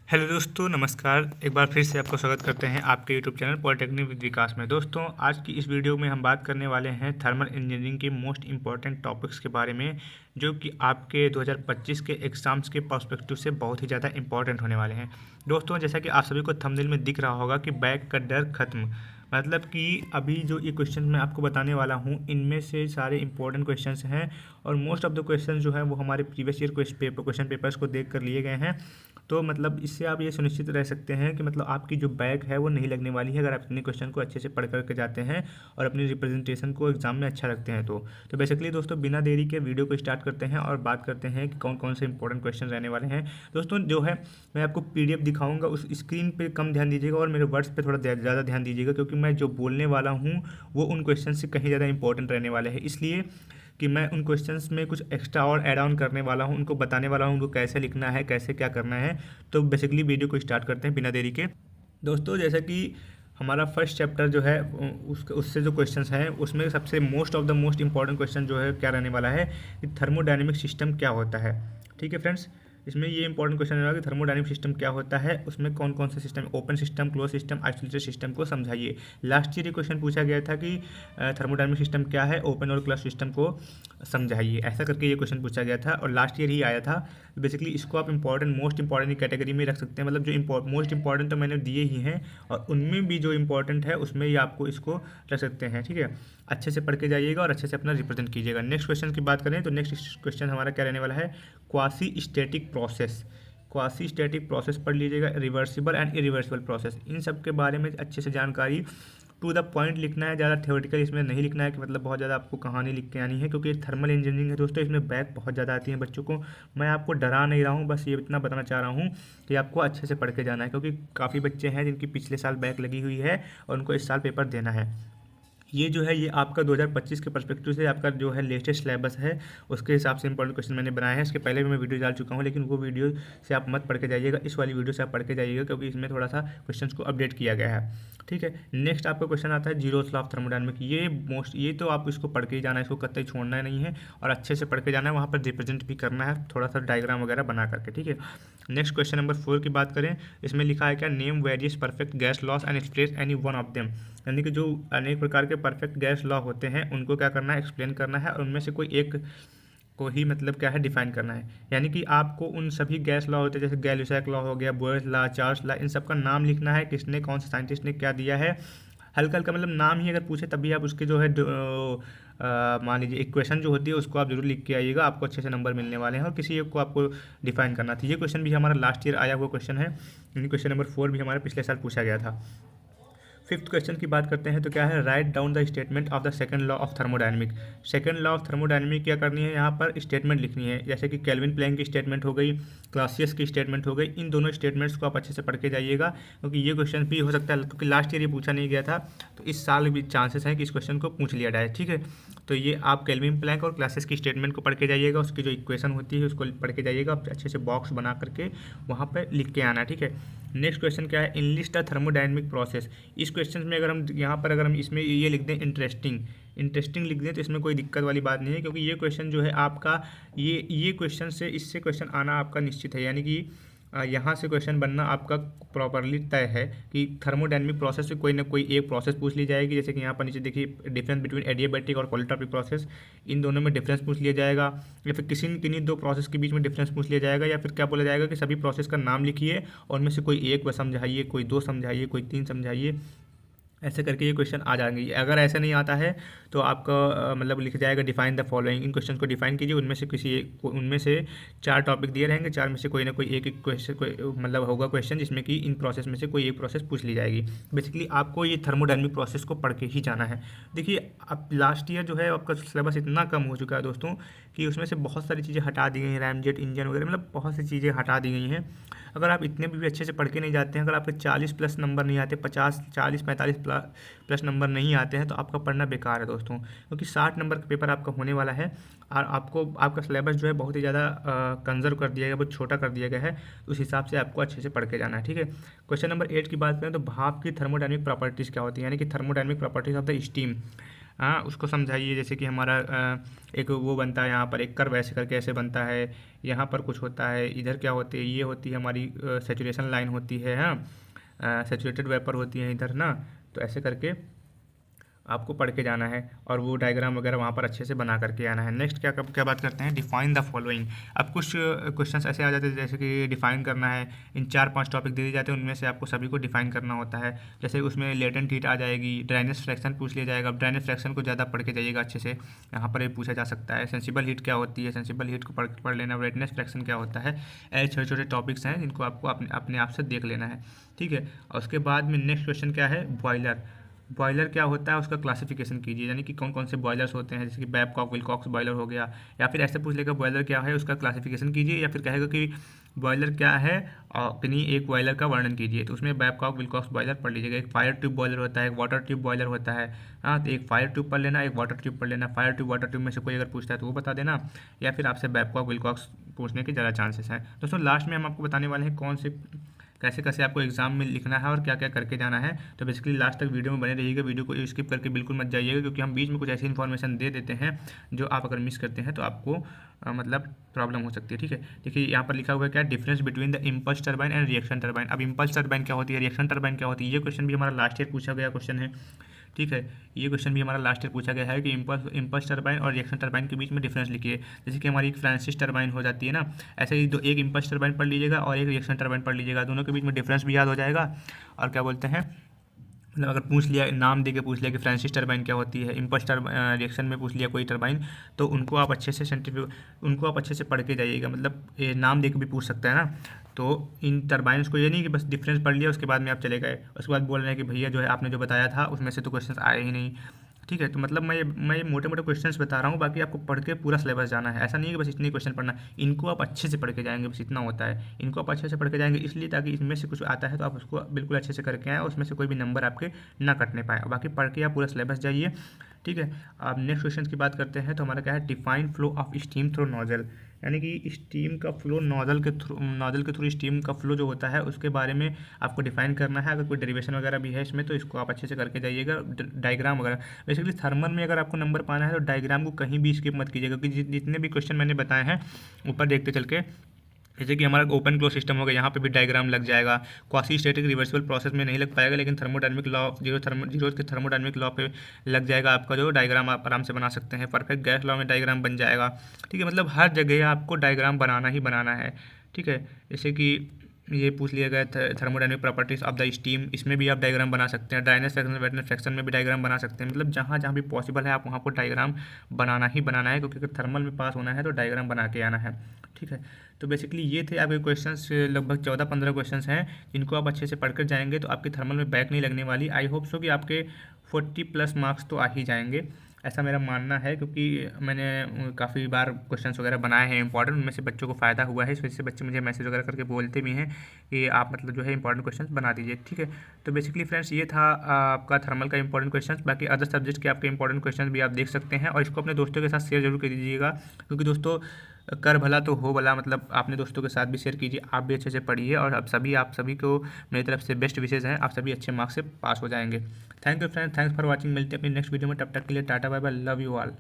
Hello दोस्तों, नमस्कार। एक बार फिर से आपको स्वागत करते हैं आपके यूट्यूब चैनल पॉलिटेक्निक विद विकास में। दोस्तों, आज की इस वीडियो में हम बात करने वाले हैं थर्मल इंजीनियरिंग के मोस्ट इंपॉर्टेंट टॉपिक्स के बारे में, जो कि आपके 2025 के एग्ज़ाम्स के पर्सपेक्टिव से बहुत ही ज़्यादा इंपॉर्टेंट होने वाले हैं। दोस्तों, जैसा कि आप सभी को थंबनेल में दिख रहा होगा कि बैक का डर खत्म, मतलब कि अभी जो ये क्वेश्चन मैं आपको बताने वाला हूँ, इनमें से सारे इंपॉर्टेंट क्वेश्चंस हैं और मोस्ट ऑफ द क्वेश्चन जो है वो हमारे प्रीवियस ईयर क्वेश्चन पेपर्स को देख कर लिए गए हैं। तो मतलब इससे आप ये सुनिश्चित रह सकते हैं कि मतलब आपकी जो बैक है वो नहीं लगने वाली है, अगर आप इतने क्वेश्चन को अच्छे से पढ़ करके जाते हैं और अपनी रिप्रेजेंटेशन को एग्जाम में अच्छा रखते हैं। तो बेसिकली दोस्तों, बिना देरी के वीडियो को स्टार्ट करते हैं और बात करते हैं कि कौन कौन से इंपॉर्टेंट क्वेश्चन रहने वाले हैं। दोस्तों, जो है मैं आपको PDF दिखाऊंगा, उस स्क्रीन पे कम ध्यान दीजिएगा और मेरे वर्ड्स पे थोड़ा ज़्यादा ध्यान दीजिएगा, क्योंकि मैं जो बोलने वाला हूँ वो उन क्वेश्चन से कहीं ज़्यादा इंपॉर्टेंट रहने वाले हैं, इसलिए कि मैं उन क्वेश्चंस में कुछ एक्स्ट्रा और ऐड ऑन करने वाला हूँ, उनको बताने वाला हूँ उनको कैसे लिखना है, कैसे क्या करना है। तो बेसिकली वीडियो को स्टार्ट करते हैं बिना देरी के। दोस्तों, जैसा कि हमारा फर्स्ट चैप्टर जो है उससे जो क्वेश्चंस हैं उसमें सबसे most of the most important question जो है क्या रहने वाला है कि थर्मोडायनेमिक सिस्टम क्या होता है। ठीक है फ्रेंड्स, इसमें ये इंपॉर्टेंट क्वेश्चन है कि थर्मोडायनेमिक सिस्टम क्या होता है, उसमें कौन कौन से system, open system, close system, isolated system को समझाइए। लास्ट ईयर ये क्वेश्चन पूछा गया था कि थर्मोडायनेमिक सिस्टम क्या है, ओपन और क्लोज सिस्टम को समझाइए, ऐसा करके ये क्वेश्चन पूछा गया था और लास्ट ईयर ही आया था। बेसिकली इसको आप इंपॉर्टेंट मोस्ट इंपॉर्टेंट कैटेगरी में रख सकते हैं, मतलब जो मोस्ट इंपॉर्टेंट तो मैंने दिए ही हैं और उनमें भी जो इंपॉर्टेंट है उसमें ही आपको इसको रख सकते हैं। ठीक है, अच्छे से पढ़ के जाइएगा और अच्छे से अपना रिप्रेजेंट कीजिएगा। नेक्स्ट क्वेश्चन की बात करें तो नेक्स्ट क्वेश्चन हमारा क्या रहने वाला है, quasi static process. Quasi static process पढ़ लीजिएगा, रिवर्सिबल एंड इरिवर्सिबल प्रोसेस, इन सब के बारे में अच्छे से जानकारी, टू द पॉइंट लिखना है, ज़्यादा थ्योरेटिकल इसमें नहीं लिखना है कि मतलब बहुत ज़्यादा आपको कहानी लिख के आनी है, क्योंकि थर्मल इंजीनियरिंग है दोस्तों, इसमें बैक बहुत ज़्यादा आती है बच्चों को। मैं आपको डरा नहीं रहा हूँ, बस ये इतना बताना चाह रहा हूँ कि आपको अच्छे से पढ़ के जाना है, क्योंकि काफ़ी बच्चे हैं जिनकी पिछले साल बैक लगी हुई है और उनको इस साल पेपर देना है। ये जो है ये आपका 2025 के पर्सपेक्टिव से आपका जो है लेटेस्ट सिलेबस है, उसके हिसाब से इंपॉर्टेंट क्वेश्चन मैंने बनाए हैं। इसके पहले भी मैं वीडियो डाल चुका हूँ, लेकिन वो वीडियो से आप मत पढ़ के जाइएगा, इस वाली वीडियो से आप पढ़ के जाइएगा, क्योंकि इसमें थोड़ा सा क्वेश्चंस को अपडेट किया गया है। ठीक है, नेक्स्ट आपका क्वेश्चन आता है जीरोस लॉ ऑफ थर्मोडायनामिक। ये तो आप इसको पढ़ के ही जाना है, इसको कतई छोड़ना नहीं है और अच्छे से पढ़ के जाना है, वहाँ पर रिप्रेजेंट भी करना है थोड़ा सा डायग्राम वगैरह बना करके। ठीक है, नेक्स्ट क्वेश्चन नंबर 4 की बात करें, इसमें लिखा है क्या, name various perfect gas laws and express any one of them. यानी कि जो अनेक प्रकार के परफेक्ट गैस लॉ होते हैं उनको क्या करना है, एक्सप्लेन करना है और उनमें से कोई एक को ही मतलब क्या है, डिफाइन करना है। यानी कि आपको उन सभी गैस लॉ होते हैं, जैसे गैलुसैक लॉ हो गया, बोयल्स लॉ, चार्ल्स लॉ, इन सब का नाम लिखना है, किसने, कौन से साइंटिस्ट ने क्या दिया है। हल्का हल्का मतलब नाम ही अगर पूछे तभी आप उसके जो है मान लीजिए इक्वेशन जो होती है उसको आप जरूर लिख के आइएगा, आपको अच्छे से नंबर मिलने वाले हैं और किसी एक को आपको डिफाइन करना था। ये क्वेश्चन भी हमारा लास्ट ईयर आया हुआ क्वेश्चन है, यानी क्वेश्चन नंबर 4 भी हमारे पिछले साल पूछा गया था। फिफ्थ क्वेश्चन की बात करते हैं तो क्या है, write down the statement of the second law of thermodynamic. Second law of thermodynamic क्या करनी है, यहाँ पर स्टेटमेंट लिखनी है, जैसे कि केल्विन प्लैंक की स्टेटमेंट हो गई, क्लासियस की स्टेटमेंट हो गई। इन दोनों स्टेटमेंट्स को आप अच्छे से पढ़ के जाइएगा, क्योंकि ये क्वेश्चन भी हो सकता है, क्योंकि लास्ट ईयर ये पूछा नहीं गया था, तो इस साल भी चांसेस हैं कि इस क्वेश्चन को पूछ लिया जाए। ठीक है, तो ये आप केल्विन प्लैंक और क्लासियस की स्टेटमेंट को पढ़ के जाइएगा, उसकी जो इक्वेशन होती है उसको पढ़ के जाइएगा, अच्छे से बॉक्स बना करके वहाँ पर लिख के आना। ठीक है, नेक्स्ट क्वेश्चन क्या है, इनलिस्ट द थर्मोडायनेमिक प्रोसेस। इस क्वेश्चन में अगर हम यहाँ पर अगर हम इसमें ये लिख दें इंटरेस्टिंग लिख दें तो इसमें कोई दिक्कत वाली बात नहीं है, क्योंकि ये क्वेश्चन जो है आपका ये क्वेश्चन से इससे क्वेश्चन आना आपका निश्चित है। यानी कि यहाँ से क्वेश्चन बनना आपका प्रॉपरली तय है कि थर्मोडायनेमिक प्रोसेस से कोई ना कोई एक प्रोसेस पूछ ली जाएगी, जैसे कि यहाँ पर नीचे देखिए डिफरेंस बिटवीन एडियाबैटिक और कोलिट्रॉपिक प्रोसेस, इन दोनों में डिफरेंस पूछ लिया जाएगा, या फिर किन्हीं दो प्रोसेस के बीच में डिफरेंस पूछ लिया जाएगा, या फिर क्या बोला जाएगा कि सभी प्रोसेस का नाम लिखिए और उनमें से कोई एक समझाइए, कोई दो समझाइए, कोई तीन समझाइए, ऐसे करके ये क्वेश्चन आ जाएंगे। अगर ऐसा नहीं आता है तो आपका मतलब लिख जाएगा define the following. In question को डिफाइन कीजिए, उनमें से किसी एक, उनमें से 4 टॉपिक दिए रहेंगे, 4 में से कोई ना कोई एक क्वेश्चन कोई मतलब होगा क्वेश्चन जिसमें कि इन प्रोसेस में से कोई एक प्रोसेस पूछ ली जाएगी। बेसिकली आपको ये थर्मोडायनेमिक प्रोसेस को पढ़ के ही जाना है। देखिए, अब लास्ट ईयर जो है आपका सिलेबस इतना कम हो चुका है दोस्तों कि उसमें से बहुत सारी चीज़ें हटा दी गई हैं, रैमजेट इंजन वगैरह, मतलब बहुत सी चीज़ें हटा दी गई हैं। अगर आप इतने भी अच्छे से पढ़ के नहीं जाते हैं, अगर आपके 40 प्लस नंबर नहीं आते, 50 40 45 प्लस नंबर नहीं आते हैं, तो आपका पढ़ना बेकार है दोस्तों, क्योंकि 60 नंबर का पेपर आपका होने वाला है और आपको आपका सिलेबस जो है बहुत ही ज़्यादा कंजर्व कर दिया गया, बहुत छोटा कर दिया गया है, उस हिसाब से आपको अच्छे से पढ़ के जाना है। ठीक है, क्वेश्चन नंबर 8 की बात करें तो भाप की थर्मोडायनेमिक प्रॉपर्टीज़ क्या होती है, यानी कि thermodynamic properties of the steam. हाँ, उसको समझाइए। जैसे कि हमारा एक वो बनता है यहाँ पर, एक कर्व ऐसे करके ऐसे बनता है, यहाँ पर कुछ होता है, इधर क्या होती है, ये होती है हमारी सेचुरेशन लाइन होती है, हाँ, सेचुरेटेड वेपर होती है इधर ना। तो ऐसे करके आपको पढ़ के जाना है और वो डायग्राम वगैरह वहाँ पर अच्छे से बना करके आना है। नेक्स्ट क्या बात करते हैं, डिफाइन द फॉलोइंग। अब कुछ क्वेश्चंस ऐसे आ जाते हैं जैसे कि डिफाइन करना है, इन 4-5 टॉपिक दे दिए जाते हैं, उनमें से आपको सभी को डिफाइन करना होता है। जैसे उसमें लेटेंट हीट आ जाएगी, ड्राइनेस फ्रैक्शन पूछ लिया जाएगा। अब ड्राइनेस फ्रैक्शन को ज़्यादा पढ़ के जाइएगा अच्छे से, यहाँ पर ये पूछा जा सकता है। सेंसिबल हीट क्या होती है, सेंसिबल हीट को पढ़ लेना। वेटनेस फ्रैक्शन क्या होता है। ऐसे छोटे छोटे टॉपिक्स हैं जिनको आपको अपने आप से देख लेना है, ठीक है। और उसके बाद में नेक्स्ट क्वेश्चन क्या है, बॉयलर। बॉयलर क्या होता है, उसका क्लासिफिकेशन कीजिए, यानी कि कौन कौन से बॉयलर्स होते हैं, जैसे कि बैबकॉक विलकॉक्स बॉयलर हो गया। या फिर ऐसे पूछ लेगा बॉयलर क्या है, उसका क्लासिफिकेशन कीजिए। या फिर कहेगा कि बॉयलर क्या है और किन्हीं एक बॉयलर का वर्णन कीजिए, तो उसमें बैबकॉक विलकॉक्स बॉयलर पढ़ लीजिएगा। एक फायर ट्यूब बॉयलर होता है, एक वाटर ट्यूब बॉयलर होता है। हाँ, तो एक फायर ट्यूब पढ़ लेना, एक वाटर ट्यूब पढ़ लेना। फायर ट्यूब वाटर ट्यूब में से कोई अगर पूछता है तो वो बता देना, या फिर आपसे बैबकॉक विलकॉक्स पूछने के ज़्यादा चांसेस हैं। दोस्तों लास्ट में हम आपको बताने वाले हैं कौन से कैसे कैसे आपको एग्जाम में लिखना है और क्या क्या करके जाना है। तो बेसिकली लास्ट तक वीडियो में बने रहिएगा, वीडियो को स्किप करके बिल्कुल मत जाइएगा, क्योंकि हम बीच में कुछ ऐसी इन्फॉर्मेशन दे देते हैं जो आप अगर मिस करते हैं तो आपको मतलब प्रॉब्लम हो सकती है, ठीक है। देखिए यहाँ पर लिखा हुआ है क्या, difference between the impulse turbine and reaction turbine. अब इम्पल्स टरबाइन क्या होती है, रिएक्शन टरबाइन क्या होती है, ये क्वेश्चन भी हमारा लास्ट ईयर पूछा गया क्वेश्चन है, ठीक है। ये क्वेश्चन भी हमारा लास्ट ईयर पूछा गया है कि इम्पल्स टरबाइन और रिएक्शन टरबाइन के बीच में डिफरेंस लिखिए। जैसे कि हमारी एक फ्रांसिस टरबाइन हो जाती है ना, ऐसे ही एक इम्पल्स टरबाइन पढ़ लीजिएगा और एक रिएक्शन टरबाइन पढ़ लीजिएगा, दोनों के बीच में डिफरेंस भी याद हो जाएगा। और क्या बोलते हैं, मतलब अगर पूछ लिया, नाम दे के पूछ लिया कि फ्रांसिस टरबाइन क्या होती है, इम्पल्स रिएक्शन में पूछ लिया कोई टरबाइन, तो उनको आप अच्छे से उनको आप अच्छे से पढ़ के जाइएगा। मतलब ये नाम दे के भी पूछ सकता है ना। तो इन टरबाइन्स को ये नहीं कि बस डिफरेंस पढ़ लिया उसके बाद में आप चले गए, उसके बाद बोल रहे हैं कि भैया जो है आपने जो बताया था उसमें से तो क्वेश्चन आए ही नहीं, ठीक है। तो मतलब मैं ये मोटे मोटे क्वेश्चंस बता रहा हूँ, बाकी आपको पढ़ के पूरा सिलेबस जाना है। ऐसा नहीं है कि बस इतने क्वेश्चन पढ़ना, इनको आप अच्छे से पढ़ के जाएंगे, बस इतना होता है। इनको आप अच्छे से पढ़ के जाएंगे इसलिए ताकि इसमें से कुछ आता है तो आप उसको बिल्कुल अच्छे से करके आएँ, उसमें से कोई भी नंबर आपके ना कटने पाए। बाकी पढ़ के आप पूरा सिलेबस जाइए, ठीक है। अब नेक्स्ट क्वेश्चन की बात करते हैं, तो हमारा क्या है, define flow of steam through nozzle. यानी कि स्टीम का फ्लो, नोजल के थ्रू स्टीम का फ्लो जो होता है उसके बारे में आपको डिफाइन करना है। अगर कोई डेरिवेशन वगैरह भी है इसमें तो इसको आप अच्छे से करके जाइएगा, डायग्राम वगैरह। बेसिकली थर्मल में अगर आपको नंबर पाना है तो डायग्राम को कहीं भी स्किप मत कीजिएगा, क्योंकि जितने भी क्वेश्चन मैंने बताए हैं ऊपर देखते चल के, जैसे कि हमारा ओपन क्लोज सिस्टम हो गया, यहाँ पे भी डायग्राम लग जाएगा। क्वासी स्टैटिक रिवर्सिबल प्रोसेस में नहीं लग पाएगा, लेकिन थर्मोडायनेमिक लॉ जीरो के थर्मोडायनेमिक लॉ पे लग जाएगा आपका, जो डायग्राम आप आराम से बना सकते हैं। परफेक्ट गैस लॉ में डायग्राम बन जाएगा, ठीक है। मतलब हर जगह आपको डायग्राम बनाना ही बनाना है, ठीक है। जैसे कि ये पूछ लिया गया thermodynamic properties of the steam, इसमें भी आप डायग्राम बना सकते हैं। ड्राइनेस फ्रैक्शन, वेटनेस फ्रैक्शन में भी डायग्राम बना सकते हैं। मतलब जहाँ जहाँ भी पॉसिबल है आप वहाँ पर डायग्राम बनाना ही बनाना है, क्योंकि अगर थर्मल में पास होना है तो डायग्राम बना के आना है, ठीक है। तो बेसिकली ये थे आपके क्वेश्चंस, लगभग 14-15 क्वेश्चंस हैं जिनको आप अच्छे से पढ़कर जाएंगे तो आपके थर्मल में बैक नहीं लगने वाली। आई होप सो कि आपके 40+ मार्क्स तो आ ही जाएंगे, ऐसा मेरा मानना है, क्योंकि मैंने काफ़ी बार क्वेश्चंस वगैरह बनाए हैं इंपॉर्टेंट, उनमें से बच्चों को फ़ायदा हुआ है। इस वजह से बच्चे मुझे मैसेज वगैरह करके बोलते भी हैं कि आप मतलब जो है इंपॉर्टेंट क्वेश्चंस बना दीजिए, ठीक है। तो बेसिकली फ्रेंड्स ये था आपका थर्मल का इंपॉर्टेंट क्वेश्चन। बाकी अदर सब्जेक्ट के आपके इंपॉर्टेंट क्वेश्चन भी आप देख सकते हैं, और इसको अपने दोस्तों के साथ शेयर जरूर कर दीजिएगा, क्योंकि दोस्तों कर भला तो हो भला, मतलब अपने दोस्तों के साथ भी शेयर कीजिए, आप भी अच्छे से पढ़िए। और आप सभी को मेरी तरफ से बेस्ट विशेज़ हैं, आप सभी अच्छे मार्क्स से पास हो जाएंगे। Thank you friends, thanks for watching. मिलते हैं अपनी नेक्स्ट वीडियो में, तब तक के लिए tata bye bye, love you all.